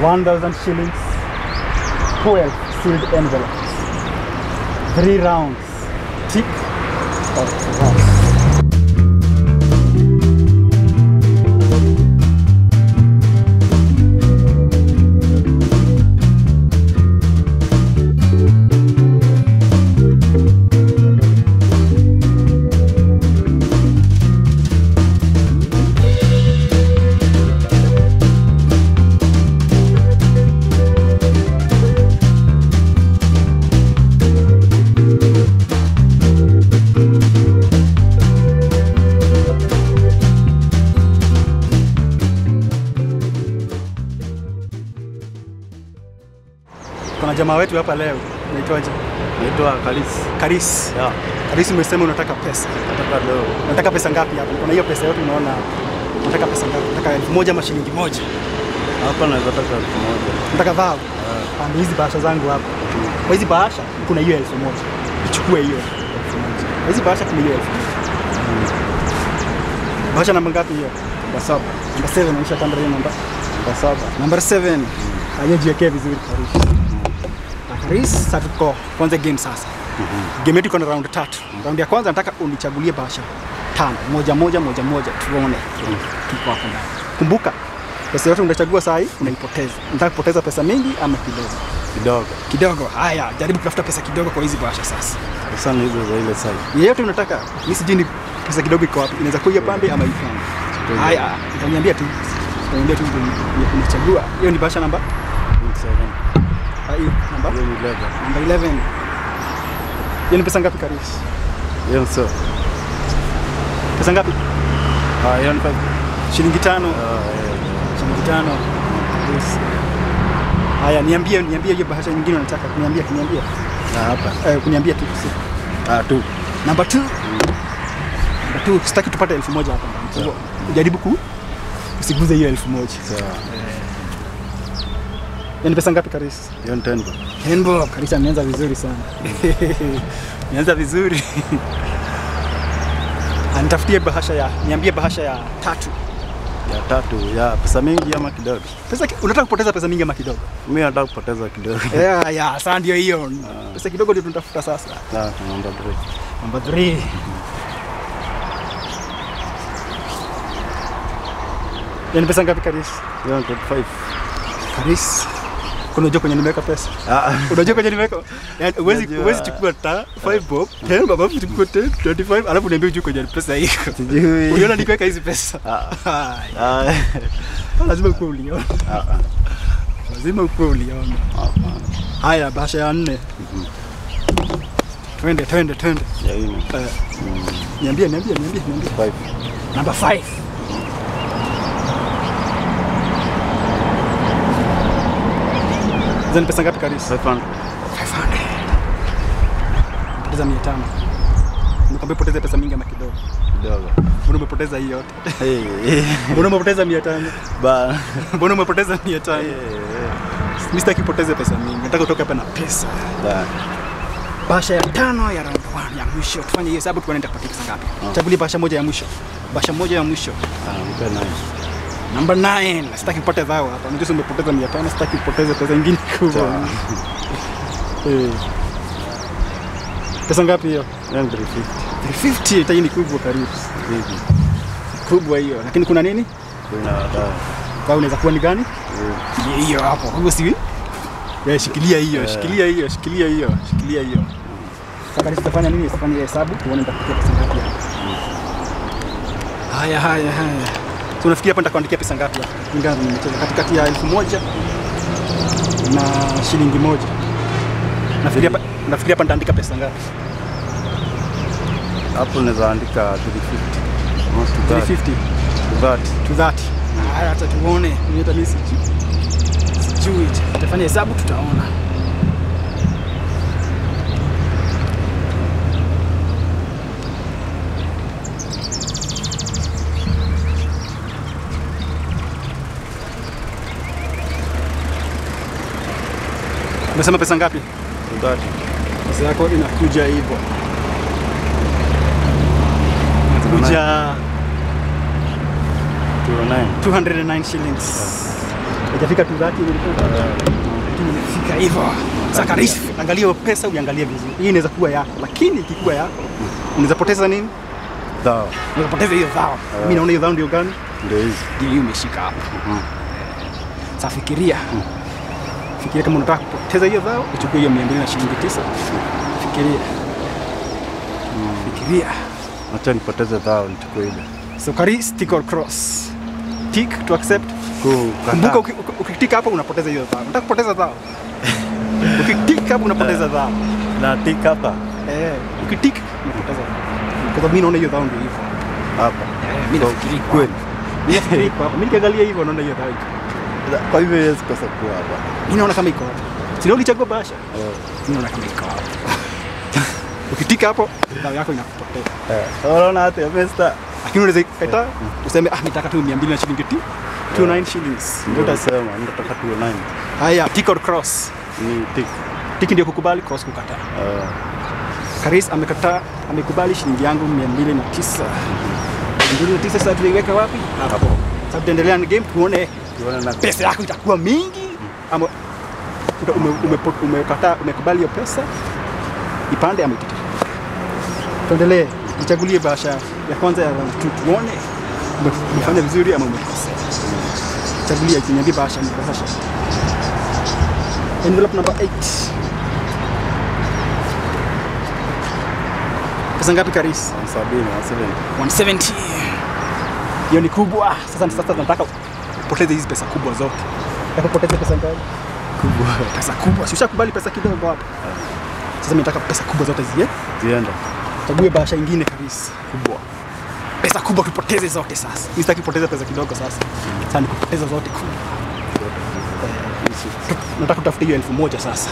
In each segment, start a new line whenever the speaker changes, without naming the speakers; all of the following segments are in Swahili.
1,000 shillings, 12 sealed envelopes, 3 rounds, tick or cross. Kuna jamaa wetu hapa leo, unaitwaje?
Naitwa Karis.
Karis.
Yeah.
Karis, umesema unataka pesa.
Nataka leo.
Unataka pesa ngapi hapa? Kuna hiyo pesa yote unaona. Unataka pesa ngapi? Unataka 1,000 ama shilingi 1?
Hapa naweza taka 1,000.
Unataka dhao? Pande hizi bahasha zangu hapa. Kwa hizi bahasha kuna hiyo 1,000. Ichukue hiyo 1,000. Kwa hizi bahasha kuna hiyo 1,000. Bahasha namba ngapi hiyo?
Namba 7.
Namba 7 naisha kanda hiyo namba.
Namba 7.
Namba 7. Ayejiwekea vizuri Karis. Karis, sasa tuko kwanza game sasa. Game yetu iko na round 3. Round ya kwanza nataka unichagulie bahasha 5. Moja moja tuone. Tuko hapo ndani. Kumbuka, pesa yote unachagua saa hii unaipoteza. Unataka kupoteza pesa mingi ama kidogo?
Kidogo.
Kidogo. Haya, jaribu kutafuta pesa kidogo kwa hizi bahasha sasa.
Pesa ni hizo za ile side.
Yeyote unataka. Mimi sijui ni pesa kidogo iko wapi. Inaweza kuwa pande ama ifanye. Haya, utaniambia tu. Utaniambia tu unachagua. Hiyo ni bahasha namba
7.
Hii namba
11.
Namba 11. Hiyo ni pesa ngapi Karis?
Hiyo so.
Pesa ngapi?
Hiyo ni 5.
Shilingi 5. Shilingi 5. Haya, niambie hiyo bahasha nyingine unataka kuniambia.
Hapa.
Kuniambia tu.
2.
Namba 2. Namba 2, sitaki tupate 1,000 hapa ndani. Jaribu usiguze hiyo 1,000.
Sawa.
Yaani pesa ngapi Karis?
Hiyo ni 10.
10. Karis ameanza vizuri sana. Ameanza vizuri. Anitafutie niambie bahasha ya 3.
Ya 3, ya pesa mingi ama kidogo?
Unataka kupoteza pesa mingi ama kidogo?
Mimi nataka kupoteza kidogo.
Sasa ndio hiyo. Pesa kidogo ndio tunatafuta sasa.
Namba 3.
Namba 3. Yaani pesa ngapi Karis?
Hiyo ni 25.
Karis, unajua kwenye nimeweka pesa? Unajua kwenye nimeweka? Yaani uwezi chukua 5 bob, 10 bob, alafu chukua 10, 25, alafu niambie ujue kwenye pesa iko.
Sijui.
Uliona nikiweka hizi pesa? Lazima ukuwe uliona. Lazima ukuwe uliona. Haya, bahasha ya 4. Twende.
Ya hii.
Niambie.
5.
Namba 5. Zani pesa ngapi Karis?
500.
Poteza 500. Nimekwambia poteza pesa mingi ama kidogo?
Kidogo.
Mbona umepoteza hii yote? Mbona umepoteza 500? Mbona umepoteza 500? Mimi sitaki kupoteza pesa mingi. Nataka utoke hapa na pesa. Bahasha ya 5 ya round 1 ya mwisho. Tufanye hiyo hesabu tuone nitapata pesa ngapi. Chagulia bahasha moja ya mwisho. Bahasha moja ya mwisho. Namba 9. Sitaki kupata dhao hapa. Unajua umepoteza 500, sitaki kupoteza pesa nyingine kubwa. Pesa ngapi hiyo? 350. Hii ni kubwa karibu. Kubwa hiyo. Lakini kuna nini?
Kuna dawa.
Kwa unaweza kuwa ni gani? Hiyo hapo. Kwa hivyo si shikilia hiyo. Sasa tutafanya nini? Tutafanya hesabu tuone nitakupa pesa ngapi hapa. Haya. So unafikiria hapa nitakuandikia pesa ngapi hapa? Kulingana na mchezo katikati ya 1,000 na shilingi 1. Nafikiria hapa nitaandika pesa ngapi?
Hapo naweza andika 350.
350. Haya, acha tuone. Niita mimi sijui. Tutafanya hesabu tutaona. Umesema pesa ngapi?
230.
Pesa yako inakuja hivyo. Inakuja
209
shillings. Haijafika 230 imefika hivyo. Sasa Karis, angalia hiyo pesa uiangalie vizuri. Hii inaweza kuwa yako, lakini ikikuwa yako unaweza poteza nini?
Dhao.
Unaweza poteza hiyo dhao. Mimi naona hiyo dhao ndio gani?
Ndio hizi.
Ndio hiyo umeshika hapo. Sasa fikiria. Fikiria kama unataka kupoteza hiyo dhao, uchukue hiyo 200 na shilingi 9. Fikiria. Fikiria.
Acha nipoteze dhao nichukue ile.
So Karis, tick or cross? Tick to accept. Kumbuka ukitika hapo unapoteza hiyo dhao. Unataka kupoteza dhao? Ukitika hapo unapoteza dhao.
Na tick hapa.
Ukitika unapoteza dhao. Kwa sababu mimi naona hiyo dhao ndio hivyo.
Hapa.
Mimi nafikiri
kweli.
Mimi nafikiri hapa. Mimi nikiangalia hivyo naona hiyo dhao.
Kwa hivyo yes pesa kwa hapa.
Mimi naona kama iko hapa. Sio ulichagua bahasha? Mimi naona kama iko hapa. Ukitika hapo dhao yako inakupotea.
Unaona hata ya pesa.
Lakini unaweza kaita useme nitaka tu 200 na shilingi 29 shillings.
Ndio utasema nataka 29.
Haya, tick or cross?
Ni tick.
Tick ndio kukubali, cross kukataa. Karis amekataa, amekubali shilingi yangu 209. 209 sasa tuiweka wapi? Hapo. Sasa tuendelea na game tuone
na
pesa yako itakuwa mingi ama umekataa, umekubali hiyo pesa ipande ama itike. Tuendelee. Nichagulie bahasha ya kwanza ya round 2 tuone umefanya vizuri ama umekosea. Chagulia niambie bahasha ni bahasha. Envelope number 8. Pesa ngapi Karis? 170. Hiyo ni kubwa. Sasa nataka upoteze hizi pesa kubwa zote. Nataka upoteze pesa ngapi?
Kubwa.
Pesa kubwa. Si ushakubali pesa kidogo hapo. Sasa mimi nataka pesa kubwa zote
ziende.
Chague bahasha nyingine Karis kubwa. Pesa kubwa tupoteze zote sasa. Mimi sitaki kupoteza pesa kidogo sasa. Sasa nikupoteza zote kubwa. Nataka kutafuta hiyo 1000 sasa.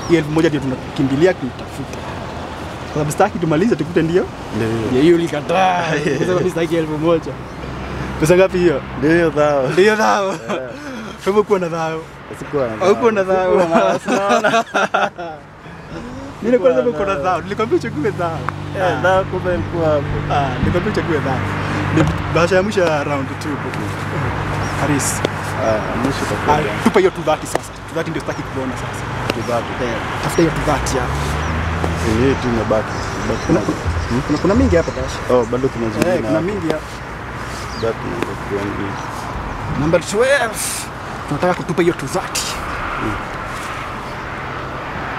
Hiyo 1000 ndio tunakimbilia kutafuta. Kwa sababu sitaki tumalize tukute ndio. Ndio hiyo likataa. Sasa mimi sitaki 1000. Pesa ngapi hiyo?
Ndio dhao.
Ndio dhao. Wewe uko na dhao. Uko na dhao. Unaona? Mimi kwanza uko na dhao. Nilikwambia uchague dhao.
Dhao kumbe ilikuwa hapo.
Nilikwambia uchague dhao. Ni bahasha ya mwisho round 2. Karis.
Mwisho utakuwa.
Tupa hiyo 230 sasa. 230 ndio sitaki kuona sasa.
230.
Tafuta hiyo 230 hapo.
Hii tu imebaki.
Kuna mingi hapa bahasha.
Bado kuna zingine.
Kuna mingi hapa.
Bado kuna kuangalia.
Number 12. Tunataka kutupa hiyo 230.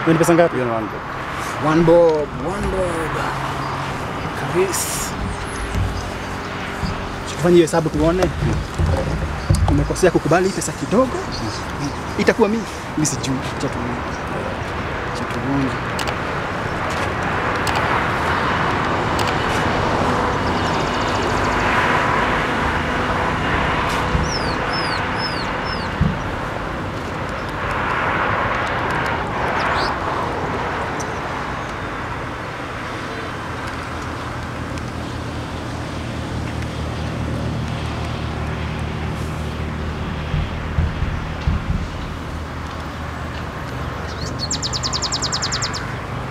Ni pesa ngapi?
Hiyo 1 bob.
1 bob. Karis. Tufanye hiyo hesabu tuone. Umekosea kukubali pesa kidogo. Itakuwa mingi. Mimi sijui. Acha tuone.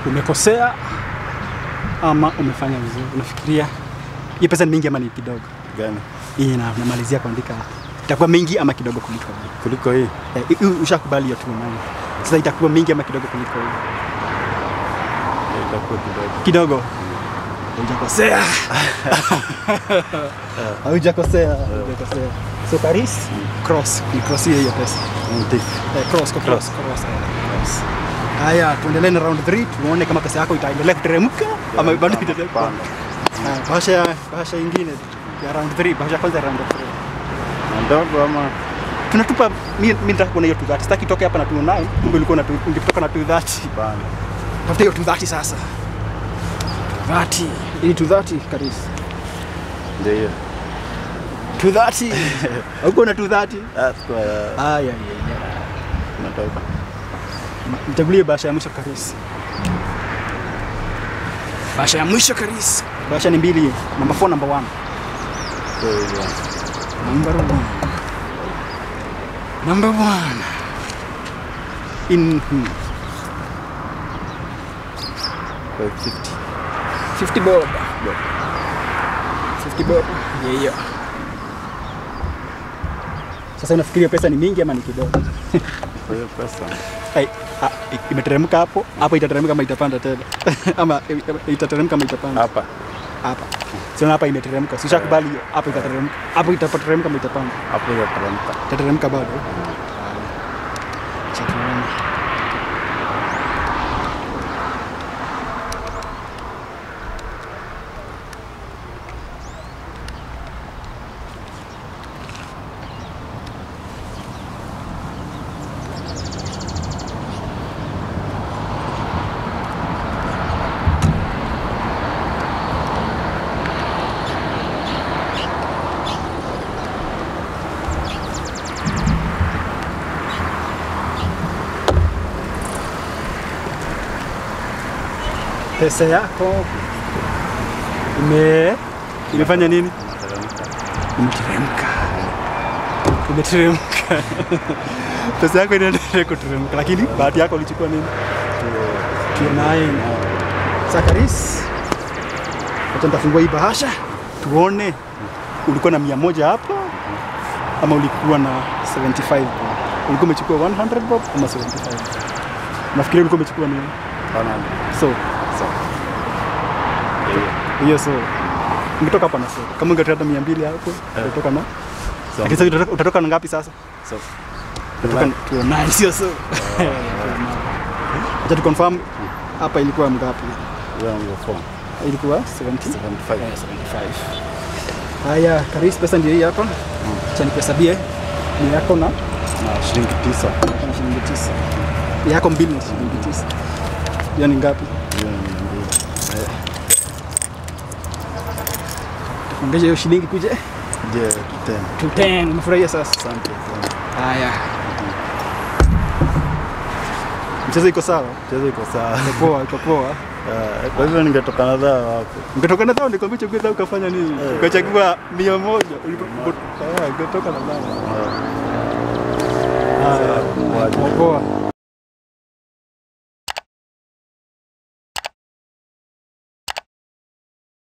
Umekosea ama umefanya vizuri? Unafikiria hii pesa ni mingi ama ni kidogo?
Gani?
Hii namalizia kuandika. Itakuwa mingi ama kidogo
kuliko hii?
Ushakubali hiyo tu mama. Sasa itakuwa mingi ama kidogo kuliko hii?
Itakuwa kidogo.
Kidogo. Hujakosea. Hujakosea. So Karis, cross. Ni cross hiyo pesa. Cross. Haya, tuendelee na round 3 tuone kama pesa yako itaendelea kuteremka ama bado itateremka. Bahasha nyingine ya round 3, bahasha kwanza ya round 3.
Ndogo ama
tunatupa mimi nataka kuona hiyo 230. Sitaki toke hapa na 29, kumbe ulikuwa na ungetoka na 230.
Bana.
Tafuta hiyo 230 sasa. 230. Hii 230 Karis.
Ndio hiyo.
230. Uko na 230?
Kwa natoka.
Nichagulie bahasha ya mwisho Karis. Bahasha ya mwisho Karis. Bahasha ni mbili, number 4, number 1. Number 1. In 50 bob. 50 bob. Yeah. Sasa unafikiria pesa ni mingi ama ni kidogo?
Kwa hiyo pesa.
Imeteremka hapo, hapo itateremka kama itapanda tena. Ama itateremka kama itapanda.
Hapa.
Hapa. Sio hapa imeteremka. Sishakubali hiyo. Hapo itateremka. Hapo itateremka kama itapanda.
Hapo itateremka.
Itateremka bado. Chakula. Pesa yako imefanya nini? Imeteremka. Pesa yako inaendelea kuteremka, lakini bahati yako ulichukua nini? Tunaye Sakaris. Acha nitafungua hii bahasha tuone ulikuwa na 100 hapo ama ulikuwa na 75. Ulikuwa umechukua 100 bob ama 75? Nafikiri ulikuwa umechukua nini? 100. So hiyo ungetoka hapa na so. Kama ungetoka 200 hapo, utatoka na. Lakini sasa utatoka na ngapi sasa? So. Utatoka na sio so. Acha tu confirm hapa ilikuwa ngapi? Ilikuwa 75. Haya, Karis, pesa ndio hii hapa. Acha nikuhesabie. Ni yako na
shilingi 9.
Na shilingi 9. Yako 2 na shilingi 9. Yaani ngapi? Ongeza hiyo shilingi kuje.
Je,
10. Umefurahia sasa?
Asante.
Haya. Mchezo iko sawa?
Mchezo iko sawa.
Iko poa.
Kwa hivyo ningetoka na dhao hapo.
Ungetoka na dhao nikwambia chukua dhao ukafanya nini? Ukachagua 100 ungetoka na dhao. Poa.